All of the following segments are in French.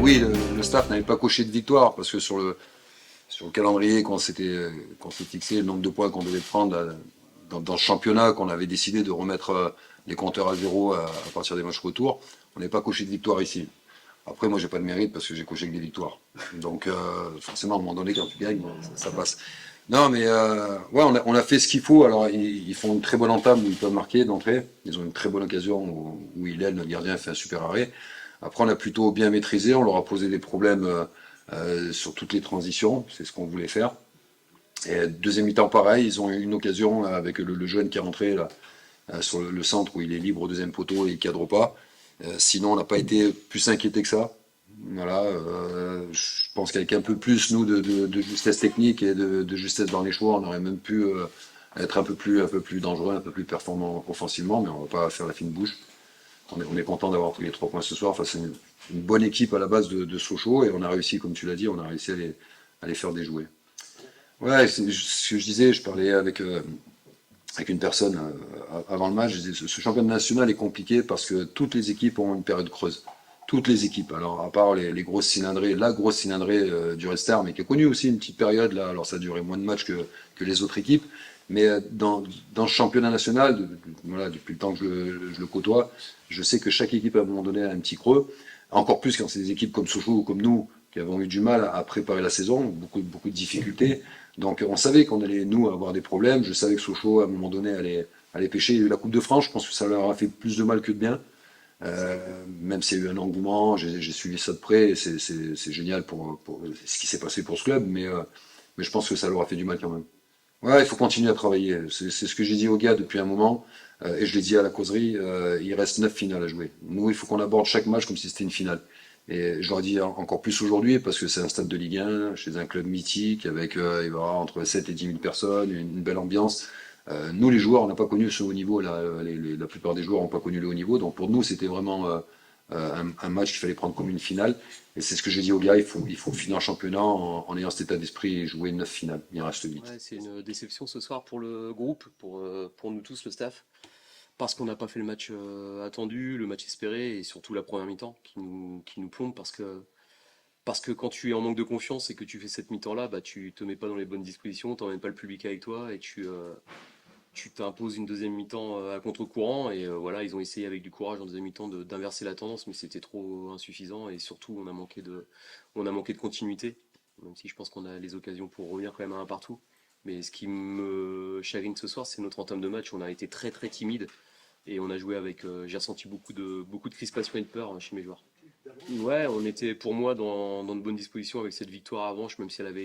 oui, le staff n'avait pas coché de victoire parce que sur le calendrier qu'on s'était fixé, le nombre de points qu'on devait prendre dans le championnat, qu'on avait décidé de remettre les compteurs à zéro à partir des matchs retour, on n'avait pas coché de victoire ici. Après, moi, j'ai pas de mérite parce que j'ai coché que des victoires. Donc, forcément, à un moment donné, quand tu gagnes, ça passe. Non, mais ouais, on a fait ce qu'il faut. Alors, ils font une très bonne entame où ils peuvent marquer d'entrée. Ils ont une très bonne occasion où Hillel, notre gardien, fait un super arrêt. Après, on a plutôt bien maîtrisé. On leur a posé des problèmes sur toutes les transitions. C'est ce qu'on voulait faire. Et deuxième mi-temps, pareil. Ils ont eu une occasion avec le jeune qui est rentré là, sur le centre où il est libre au deuxième poteau et il cadre pas. Sinon, on n'a pas été plus inquiété que ça. Voilà, je pense qu'avec un peu plus, nous, de justesse technique et de justesse dans les choix, on aurait même pu être un peu plus dangereux, un peu plus performant offensivement, mais on va pas faire la fine bouche. On est content d'avoir pris les 3 points ce soir face à une bonne équipe à la base de Sochaux et on a réussi, comme tu l'as dit, on a réussi à les faire déjouer. Ouais, c'est ce que je disais, je parlais avec une personne avant le match, je disais, ce championnat national est compliqué parce que toutes les équipes ont une période creuse. Toutes les équipes. Alors, à part les grosses cylindrées, la grosse cylindrée du Restart, mais qui a connu aussi une petite période là. Alors, ça a duré moins de matchs que les autres équipes. Mais dans ce championnat national, voilà, depuis le temps que je le côtoie, je sais que chaque équipe à un moment donné a un petit creux. Encore plus quand c'est des équipes comme Sochaux ou comme nous qui avons eu du mal à préparer la saison, beaucoup de difficultés. Donc on savait qu'on allait, nous, avoir des problèmes. Je savais que Sochaux, à un moment donné, allait pêcher. Il y a eu la Coupe de France, je pense que ça leur a fait plus de mal que de bien. Même s'il y a eu un engouement, j'ai suivi ça de près, et c'est génial pour ce qui s'est passé pour ce club, mais je pense que ça leur a fait du mal quand même. Ouais, il faut continuer à travailler. C'est ce que j'ai dit aux gars depuis un moment, et je l'ai dit à la causerie, il reste 9 finales à jouer. Nous, il faut qu'on aborde chaque match comme si c'était une finale. Et je leur dis encore plus aujourd'hui, parce que c'est un stade de Ligue 1, chez un club mythique, avec il va y avoir entre 7 et 10 000 personnes, une belle ambiance. Nous, les joueurs, on n'a pas connu ce haut niveau. Là, la plupart des joueurs n'ont pas connu le haut niveau. Donc pour nous, c'était vraiment un match qu'il fallait prendre comme une finale. Et c'est ce que j'ai dit aux gars, il faut finir un championnat en ayant cet état d'esprit et jouer 9 finales. Il en reste 8. Ouais, c'est une déception ce soir pour le groupe, pour nous tous, le staff, parce qu'on n'a pas fait le match attendu, le match espéré, et surtout la première mi-temps qui nous plombe, parce que quand tu es en manque de confiance et que tu fais cette mi-temps-là, bah, tu te mets pas dans les bonnes dispositions, tu n'emmènes pas le public avec toi, et tu t'imposes une deuxième mi-temps à contre-courant, et voilà, ils ont essayé avec du courage en deuxième mi-temps d'inverser la tendance, mais c'était trop insuffisant, et surtout on a manqué de continuité, même si je pense qu'on a les occasions pour revenir quand même à un partout. Mais ce qui me chagrine ce soir, c'est notre entame de match. On a été très très timide et on a joué avec. J'ai ressenti beaucoup de crispation et de peur chez mes joueurs. Ouais, on était pour moi dans de bonnes dispositions avec cette victoire à Vanches, même si elle avait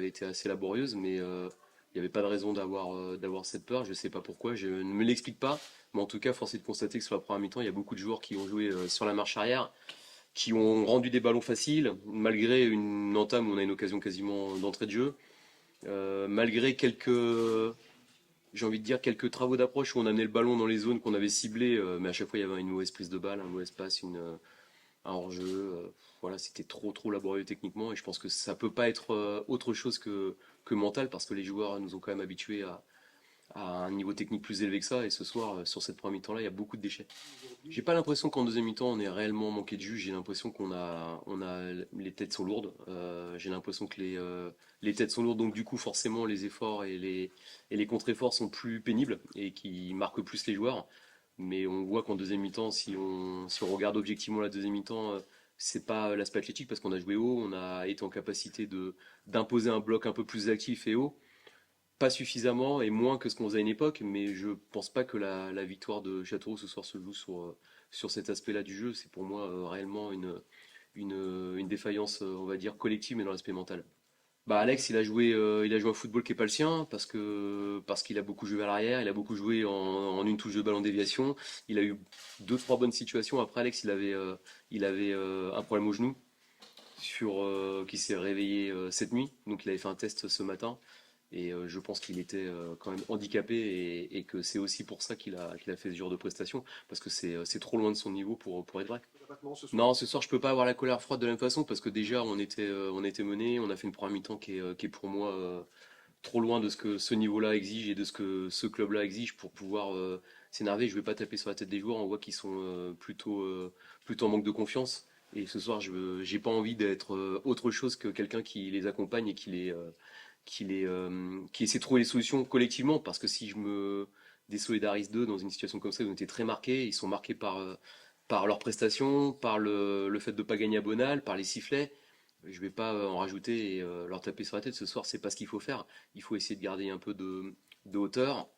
été assez laborieuse, mais il n'y avait pas de raison d'avoir cette peur. Je ne sais pas pourquoi, je ne me l'explique pas, mais en tout cas, force est de constater que sur la première mi-temps, il y a beaucoup de joueurs qui ont joué sur la marche arrière, qui ont rendu des ballons faciles, malgré une entame où on a une occasion quasiment d'entrée de jeu. Malgré j'ai envie de dire, quelques travaux d'approche où on amenait le ballon dans les zones qu'on avait ciblées, mais à chaque fois il y avait une mauvaise prise de balle, un mauvais passe, un hors-jeu. Voilà, c'était trop trop laborieux techniquement et je pense que ça peut pas être autre chose que mental parce que les joueurs nous ont quand même habitués à un niveau technique plus élevé que ça et ce soir, sur cette première mi-temps là, il y a beaucoup de déchets. J'ai pas l'impression qu'en deuxième mi-temps on ait réellement manqué de jus. J'ai l'impression les têtes sont lourdes. J'ai l'impression que les têtes sont lourdes, donc du coup forcément les efforts et les contre-efforts sont plus pénibles et qui marquent plus les joueurs. Mais on voit qu'en deuxième mi-temps, si on regarde objectivement la deuxième mi-temps, c'est pas l'aspect athlétique parce qu'on a joué haut, on a été en capacité d'imposer un bloc un peu plus actif et haut. Pas suffisamment et moins que ce qu'on faisait à une époque, mais je pense pas que la victoire de Châteauroux ce soir se joue sur cet aspect-là du jeu. C'est pour moi réellement une défaillance, on va dire, collective, mais dans l'aspect mental. Bah Alex, il a joué un football qui est pas le sien parce qu'il a beaucoup joué à l'arrière, il a beaucoup joué en une touche de balle en déviation. Il a eu deux trois bonnes situations. Après Alex, il avait un problème au genou qui s'est réveillé cette nuit, donc il avait fait un test ce matin. Et je pense qu'il était quand même handicapé et que c'est aussi pour ça qu'il a fait ce genre de prestation, parce que c'est trop loin de son niveau pour être vrai. Non, ce soir je peux pas avoir la colère froide de la même façon, parce que déjà on était mené, on a fait une première mi-temps qui est pour moi trop loin de ce que ce niveau-là exige et de ce que ce club-là exige pour pouvoir s'énerver. Je vais pas taper sur la tête des joueurs, on voit qu'ils sont plutôt en manque de confiance. Et ce soir, j'ai pas envie d'être autre chose que quelqu'un qui les accompagne et qui essaie de trouver les solutions collectivement. Parce que si je me désolidarise d'eux dans une situation comme ça, ils ont été très marqués. Ils sont marqués par leurs prestations, par le fait de ne pas gagner à Bonal, par les sifflets. Je vais pas en rajouter et leur taper sur la tête. Ce soir, c'est pas ce qu'il faut faire. Il faut essayer de garder un peu de hauteur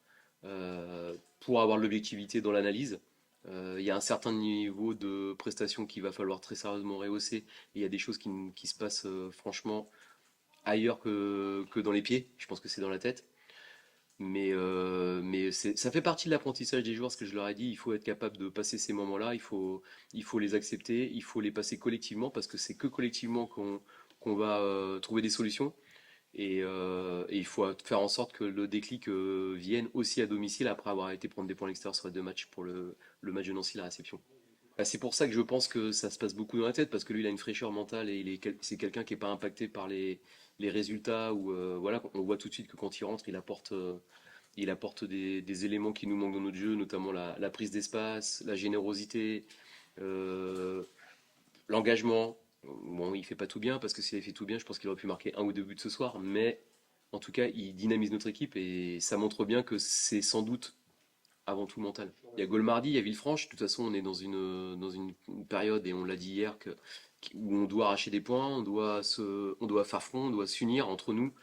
pour avoir de l'objectivité dans l'analyse. Il y a un certain niveau de prestation qu'il va falloir très sérieusement rehausser. Et il y a des choses qui se passent franchement ailleurs que dans les pieds. Je pense que c'est dans la tête. Mais ça fait partie de l'apprentissage des joueurs, ce que je leur ai dit. Il faut être capable de passer ces moments-là. Il faut les accepter. Il faut les passer collectivement parce que c'est que collectivement qu'on va trouver des solutions. Et il faut faire en sorte que le déclic vienne aussi à domicile après avoir été prendre des points à l'extérieur sur les deux matchs pour le match de Nancy, la réception. Bah, c'est pour ça que je pense que ça se passe beaucoup dans la tête, parce que lui, il a une fraîcheur mentale et c'est quelqu'un qui n'est pas impacté par les résultats. Ou voilà, on voit tout de suite que quand il rentre, il apporte des éléments qui nous manquent dans notre jeu, notamment la prise d'espace, la générosité, euh, l'engagement. Bon, il fait pas tout bien, parce que s'il avait fait tout bien, je pense qu'il aurait pu marquer un ou deux buts ce soir, mais en tout cas, il dynamise notre équipe et ça montre bien que c'est sans doute avant tout mental. Il y a Golmardy, il y a Villefranche. De toute façon, on est dans une période, et on l'a dit hier, où on doit arracher des points, on doit faire front, on doit s'unir entre nous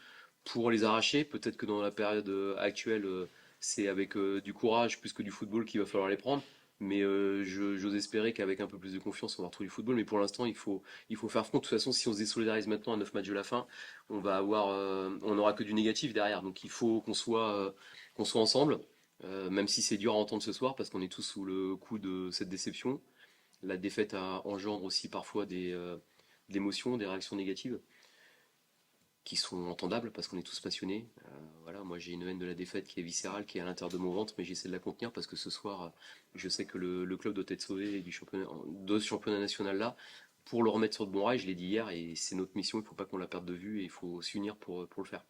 pour les arracher. Peut-être que dans la période actuelle, c'est avec du courage plus que du football qu'il va falloir les prendre. Mais j'ose espérer qu'avec un peu plus de confiance, on va retrouver du football. Mais pour l'instant, il faut faire front. De toute façon, si on se désolidarise maintenant à 9 matchs de la fin, on n'aura que du négatif derrière. Donc il faut qu'on soit ensemble. Même si c'est dur à entendre ce soir, parce qu'on est tous sous le coup de cette déception. La défaite engendre aussi parfois des émotions, des réactions négatives, qui sont entendables, parce qu'on est tous passionnés. Voilà, moi j'ai une haine de la défaite qui est viscérale, qui est à l'intérieur de mon ventre, mais j'essaie de la contenir, parce que ce soir, je sais que le club doit être sauvé de ce championnat national-là, pour le remettre sur de bons rails. Je l'ai dit hier, et c'est notre mission, il ne faut pas qu'on la perde de vue, et il faut s'unir pour le faire.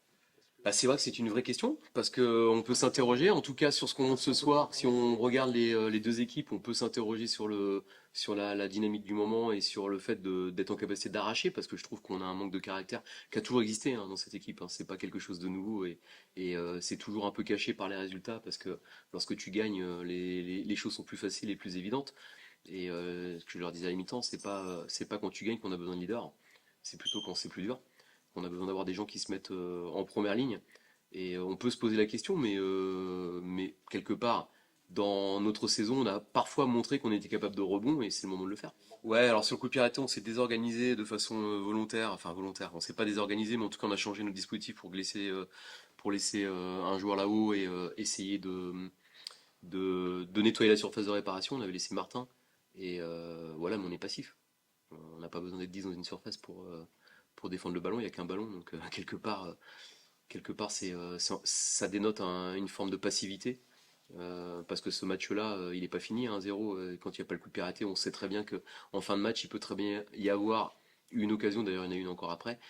Bah, c'est vrai que c'est une vraie question, parce qu'on peut s'interroger, en tout cas sur ce qu'on montre ce soir. Si on regarde les deux équipes, on peut s'interroger sur la dynamique du moment et sur le fait d'être en capacité d'arracher, parce que je trouve qu'on a un manque de caractère qui a toujours existé, hein, dans cette équipe, hein. C'est pas quelque chose de nouveau, et c'est toujours un peu caché par les résultats, parce que lorsque tu gagnes, les choses sont plus faciles et plus évidentes. Et ce que je leur disais à la mi-temps, c'est pas quand tu gagnes qu'on a besoin de leader, c'est plutôt quand c'est plus dur. On a besoin d'avoir des gens qui se mettent en première ligne. Et on peut se poser la question, mais quelque part, dans notre saison, on a parfois montré qu'on était capable de rebond, et c'est le moment de le faire. Ouais, alors sur le coup de pied arrêté, on s'est désorganisé de façon volontaire, enfin volontaire, on s'est pas désorganisé, mais en tout cas on a changé notre dispositif pour laisser un joueur là-haut et essayer de nettoyer la surface de réparation. On avait laissé Martin, et voilà, mais on est passif. On n'a pas besoin d'être 10 dans une surface pour défendre le ballon, il n'y a qu'un ballon, donc quelque part ça dénote une forme de passivité, parce que ce match-là, il n'est pas fini, 1-0, quand il n'y a pas le coup de pied arrêté, on sait très bien qu'en fin de match, il peut très bien y avoir une occasion, d'ailleurs il y en a une encore après,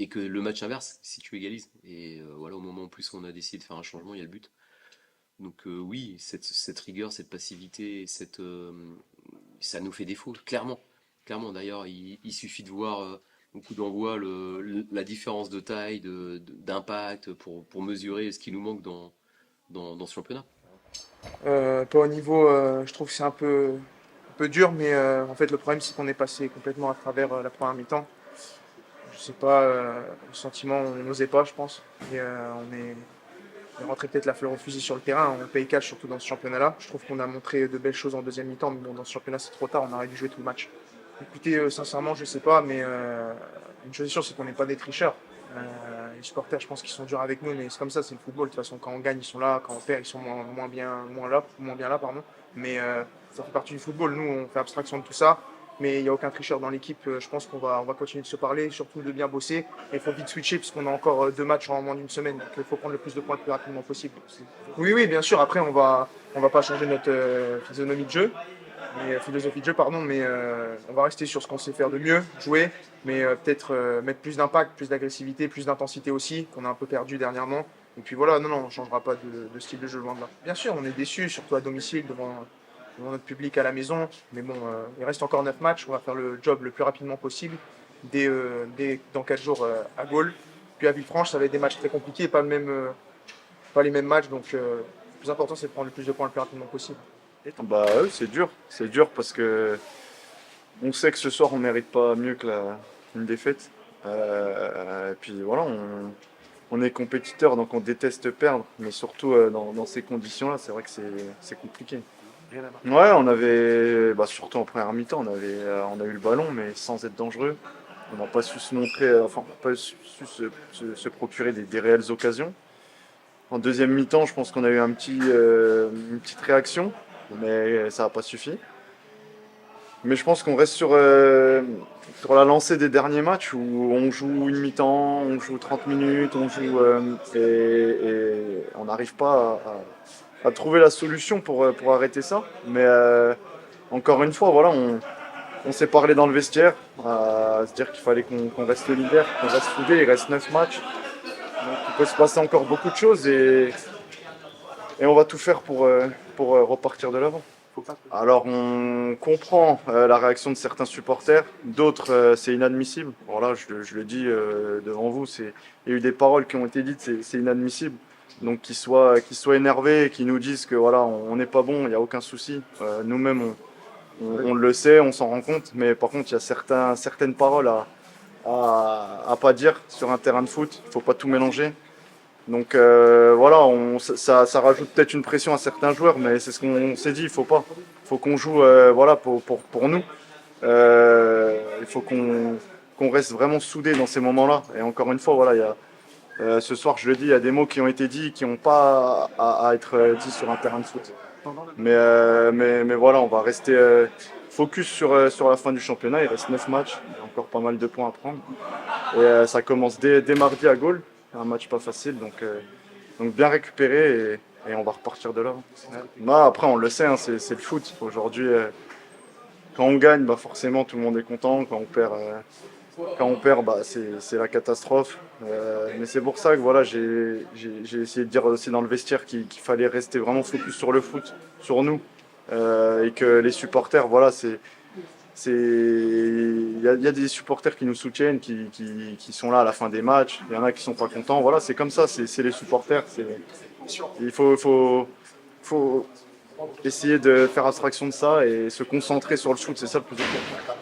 et que le match inverse, si tu égalises. Et voilà, au moment en plus où on a décidé de faire un changement, il y a le but. Donc oui, cette rigueur, cette passivité, ça nous fait défaut, clairement. Clairement, d'ailleurs, il suffit de voir au coup d'envoi la différence de taille, d'impact, pour mesurer ce qui nous manque dans ce championnat. Pas au niveau, je trouve que c'est un peu dur, mais en fait, le problème, c'est qu'on est passé complètement à travers la première mi-temps. Je sais pas, le sentiment, on n'osait pas, je pense. Et on est rentré peut-être la fleur au fusil sur le terrain. On paye cash, surtout dans ce championnat-là. Je trouve qu'on a montré de belles choses en deuxième mi-temps, mais bon, dans ce championnat, c'est trop tard. On aurait dû jouer tout le match. Écoutez, sincèrement, je sais pas, mais une chose est sûre, c'est qu'on n'est pas des tricheurs. Les supporters, je pense qu'ils sont durs avec nous, mais c'est comme ça, c'est le football. De toute façon, quand on gagne, ils sont là. Quand on perd, ils sont moins bien là, pardon. Mais ça fait partie du football. Nous, on fait abstraction de tout ça. Mais il n'y a aucun tricheur dans l'équipe. Je pense qu'on va continuer de se parler, surtout de bien bosser. Et il faut vite switcher, puisqu'on a encore deux matchs en moins d'une semaine. Donc il faut prendre le plus de points le plus rapidement possible. Oui, oui, bien sûr. Après, on va pas changer notre physionomie de jeu. Philosophie de jeu, pardon, mais on va rester sur ce qu'on sait faire de mieux, jouer, mais peut-être mettre plus d'impact, plus d'agressivité, plus d'intensité aussi, qu'on a un peu perdu dernièrement. Et puis voilà, non, non, on ne changera pas de style de jeu loin de là. Bien sûr, on est déçus, surtout à domicile, devant notre public à la maison. Mais bon, il reste encore 9 matchs. On va faire le job le plus rapidement possible. Dès dans 4 jours à Gaulle. Puis à Villefranche, ça va être des matchs très compliqués, pas les mêmes matchs. Donc le plus important, c'est de prendre le plus de points le plus rapidement possible. Bah oui, c'est dur parce que on sait que ce soir on mérite pas mieux que une défaite. Et puis voilà, on est compétiteur donc on déteste perdre, mais surtout dans ces conditions-là, c'est vrai que c'est compliqué. Ouais, on avait, surtout en première mi-temps, on a eu le ballon, mais sans être dangereux. On n'a pas su se montrer, enfin, on n'a pas su se procurer des réelles occasions. En deuxième mi-temps, je pense qu'on a eu une petite réaction, mais ça n'a pas suffi. Mais je pense qu'on reste sur la lancée des derniers matchs où on joue une mi-temps, on joue 30 minutes, et on n'arrive pas à trouver la solution pour arrêter ça. Mais encore une fois, voilà, on s'est parlé dans le vestiaire, à se dire qu'il fallait qu'on reste leader, qu'on reste soudé, il reste 9 matchs. Donc il peut se passer encore beaucoup de choses et on va tout faire pour repartir de l'avant. Alors on comprend la réaction de certains supporters, d'autres c'est inadmissible. Bon là je le dis devant vous, il y a eu des paroles qui ont été dites, c'est inadmissible. Donc qu'ils soient énervés et qu'ils nous disent que voilà on n'est pas bon, il n'y a aucun souci. Nous-mêmes on le sait, on s'en rend compte, mais par contre il y a certaines paroles à pas dire sur un terrain de foot, il ne faut pas tout mélanger. Donc voilà, ça rajoute peut-être une pression à certains joueurs, mais c'est ce qu'on s'est dit, il faut pas. Il faut qu'on joue voilà, pour nous. Il faut qu'on reste vraiment soudés dans ces moments-là. Et encore une fois, voilà, ce soir, je le dis, il y a des mots qui ont été dits qui n'ont pas à être dits sur un terrain de foot. Mais voilà, on va rester focus sur la fin du championnat. Il reste 9 matchs, il y a encore pas mal de points à prendre. Et ça commence dès mardi à Gaulle. Un match pas facile, donc bien récupéré et on va repartir de là. Après, on le sait, hein, c'est le foot. Aujourd'hui, quand on gagne, forcément tout le monde est content. Quand on perd, c'est la catastrophe. Mais c'est pour ça que voilà, j'ai essayé de dire aussi dans le vestiaire qu'il fallait rester vraiment focus sur le foot, sur nous, et que les supporters, voilà, il y a des supporters qui nous soutiennent, qui sont là à la fin des matchs. Il y en a qui sont pas contents. Voilà, c'est comme ça, c'est les supporters. Il faut essayer de faire abstraction de ça et se concentrer sur le foot, c'est ça le plus important.